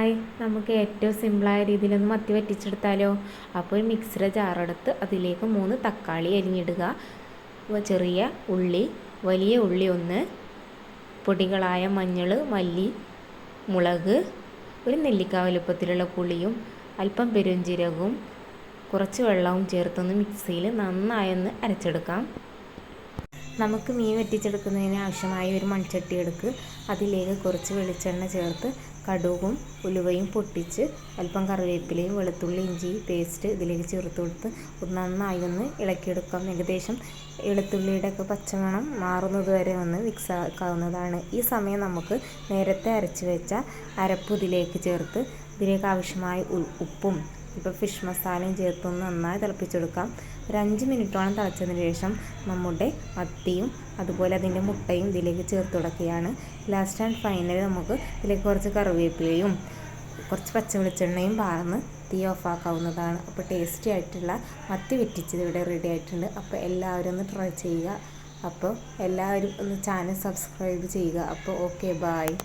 Hi, നമുക്ക് ഏറ്റവും സിമ്പിളായ രീതിയിലൊന്ന് മത്തി വറ്റിച്ചെടുത്താലോ. അപ്പോൾ ഒരു മിക്സിയുടെ ജാറെടുത്ത് അതിലേക്ക് 3 തക്കാളി അരിഞ്ഞിടുക, ചെറിയ ഉള്ളി, വലിയ ഉള്ളി 1, പൊടികളായ മഞ്ഞൾ, മല്ലി, മുളക്, ഒരു നെല്ലിക്ക വലുപ്പത്തിലുള്ള പുളിയും അല്പം പെരുംജീരകവും കുറച്ച് വെള്ളവും ചേർത്തൊന്ന് മിക്സിയിൽ നന്നായൊന്ന് അരച്ചെടുക്കാം. നമുക്ക് മീൻ വറ്റിച്ചെടുക്കുന്നതിന് ആവശ്യമായ ഒരു മൺചട്ടി എടുക്കുക. അതിലേക്ക് കുറച്ച് വെളിച്ചെണ്ണ ചേർത്ത് കടുകും ഉലുവയും പൊട്ടിച്ച് അല്പം കറിവേപ്പിലയും വെളുത്തുള്ളി ഇഞ്ചി പേസ്റ്റ് ഇതിലേക്ക് ചേർത്ത് കൊടുത്ത് നന്നായി ഒന്ന് ഇളക്കിയെടുക്കാം. ഏകദേശം വെളുത്തുള്ളിയുടെ ഒക്കെ പച്ചമണം മാറുന്നത് വരെ ഒന്ന് മിക്സ് ആക്കാവുന്നതാണ്. ഈ സമയം നമുക്ക് നേരത്തെ അരച്ച് വെച്ച അരപ്പ് ഇതിലേക്ക് ചേർത്ത് ഇതിലേക്ക് ആവശ്യമായ ഉപ്പും ഇപ്പോൾ ഫിഷ് മസാലയും ചേർത്തൊന്ന് നന്നായി തിളപ്പിച്ചെടുക്കാം. ഒരു 5 മിനിറ്റോളം തിളച്ചതിന് ശേഷം നമ്മുടെ മത്തിയും അതുപോലെ അതിൻ്റെ മുട്ടയും ഇതിലേക്ക് ചേർത്ത് കൊടുക്കുകയാണ്. ലാസ്റ്റ് ആൻഡ് ഫൈനൽ നമുക്ക് ഇതിലേക്ക് കുറച്ച് കറിവേപ്പിലയും കുറച്ച് പച്ച വെളിച്ചെണ്ണയും പാർന്ന് തീ ഓഫാക്കാവുന്നതാണ്. അപ്പോൾ ടേസ്റ്റി ആയിട്ടുള്ള മത്തി വറ്റിച്ചത് ഇവിടെ റെഡി ആയിട്ടുണ്ട്. അപ്പോൾ എല്ലാവരും ഒന്ന് ട്രൈ ചെയ്യുക. അപ്പോൾ എല്ലാവരും ഒന്ന് ചാനൽ സബ്സ്ക്രൈബ് ചെയ്യുക. അപ്പോൾ ഓക്കെ, ബായ്.